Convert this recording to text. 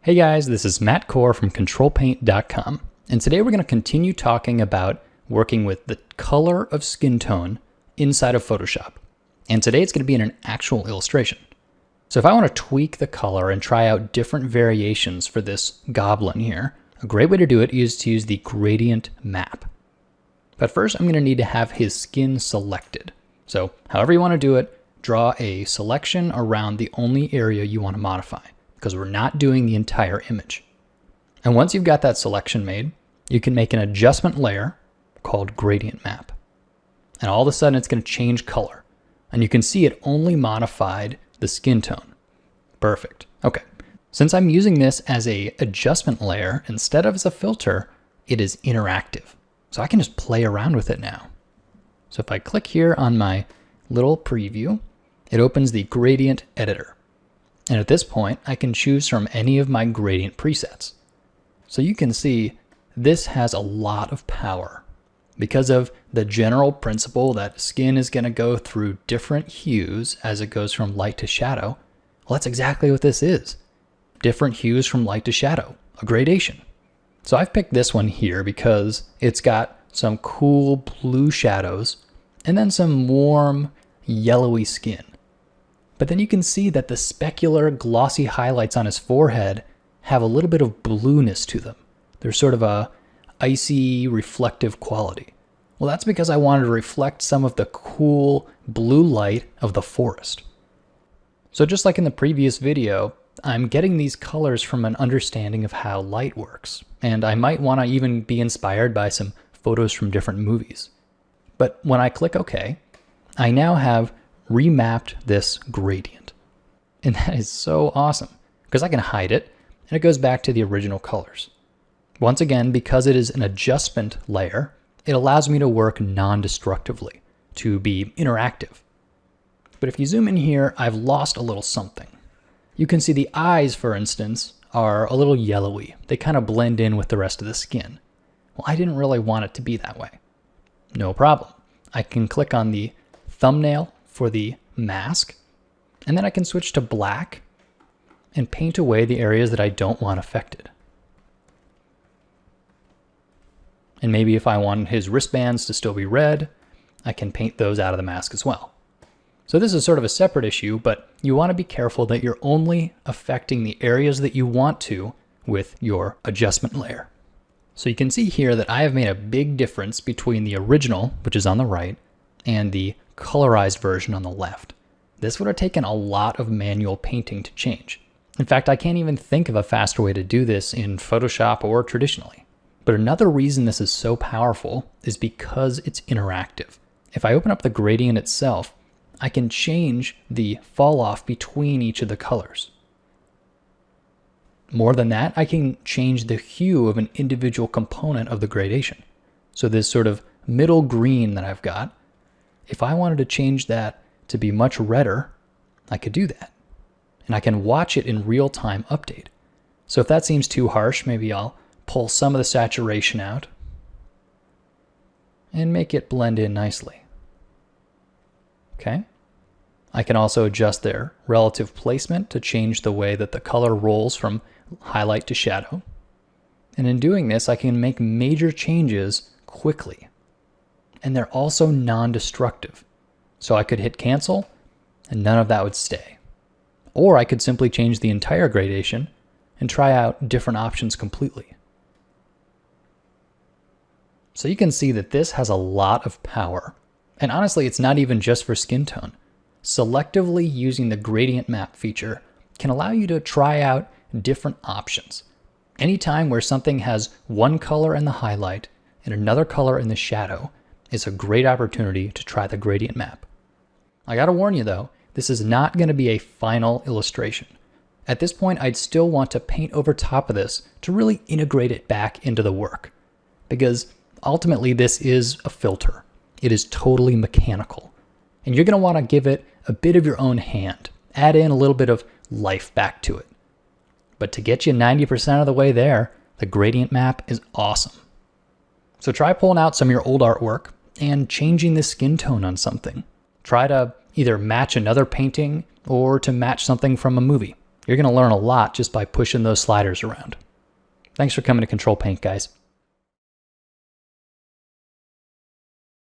Hey guys, this is Matt Core from Ctrl+Paint.com, and today we're going to continue talking about working with the color of skin tone inside of Photoshop. And today it's going to be in an actual illustration. So if I want to tweak the color and try out different variations for this goblin here, a great way to do it is to use the gradient map. But first I'm going to need to have his skin selected. So however you want to do it, draw a selection around the only area you want to modify, because we're not doing the entire image. And once you've got that selection made, you can make an adjustment layer called gradient map. And all of a sudden it's going to change color. And you can see it only modified the skin tone. Perfect. Okay. Since I'm using this as a adjustment layer instead of as a filter, it is interactive. So I can just play around with it now. So if I click here on my little preview, it opens the gradient editor. And at this point, I can choose from any of my gradient presets. So you can see this has a lot of power because of the general principle that skin is going to go through different hues as it goes from light to shadow. Well, that's exactly what this is. Different hues from light to shadow, a gradation. So I've picked this one here because it's got some cool blue shadows and then some warm yellowy skin. But then you can see that the specular glossy highlights on his forehead have a little bit of blueness to them. There's sort of a icy reflective quality. Well, that's because I wanted to reflect some of the cool blue light of the forest. So just like in the previous video, I'm getting these colors from an understanding of how light works. And I might want to even be inspired by some photos from different movies. But when I click OK, I now have remapped this gradient. And that is so awesome because I can hide it and it goes back to the original colors. Once again, because it is an adjustment layer, it allows me to work non-destructively, to be interactive. But if you zoom in here, I've lost a little something. You can see the eyes, for instance, are a little yellowy. They kind of blend in with the rest of the skin. Well, I didn't really want it to be that way. No problem. I can click on the thumbnail for the mask, and then I can switch to black and paint away the areas that I don't want affected. And maybe if I want his wristbands to still be red, I can paint those out of the mask as well. So this is sort of a separate issue, but you want to be careful that you're only affecting the areas that you want to with your adjustment layer. So you can see here that I have made a big difference between the original, which is on the right, and the colorized version on the left. This would have taken a lot of manual painting to change. In fact, I can't even think of a faster way to do this in Photoshop or traditionally. But another reason this is so powerful is because it's interactive. If I open up the gradient itself, I can change the fall off between each of the colors. More than that, I can change the hue of an individual component of the gradation. So this sort of middle green that I've got, if I wanted to change that to be much redder, I could do that. And I can watch it in real time update. So if that seems too harsh, maybe I'll pull some of the saturation out and make it blend in nicely. Okay. I can also adjust their relative placement to change the way that the color rolls from highlight to shadow. And in doing this, I can make major changes quickly. And they're also non-destructive. So I could hit cancel and none of that would stay. Or I could simply change the entire gradation and try out different options completely. So you can see that this has a lot of power. And honestly, it's not even just for skin tone. Selectively using the gradient map feature can allow you to try out different options. Anytime where something has one color in the highlight and another color in the shadow is a great opportunity to try the gradient map. I gotta warn you though, this is not going to be a final illustration. At this point, I'd still want to paint over top of this to really integrate it back into the work. Because ultimately this is a filter. It is totally mechanical. And you're going to want to give it a bit of your own hand. Add in a little bit of life back to it. But to get you 90% of the way there, the gradient map is awesome. So try pulling out some of your old artwork and changing the skin tone on something. Try to either match another painting or to match something from a movie. You're going to learn a lot just by pushing those sliders around. Thanks for coming to Ctrl+Paint, guys.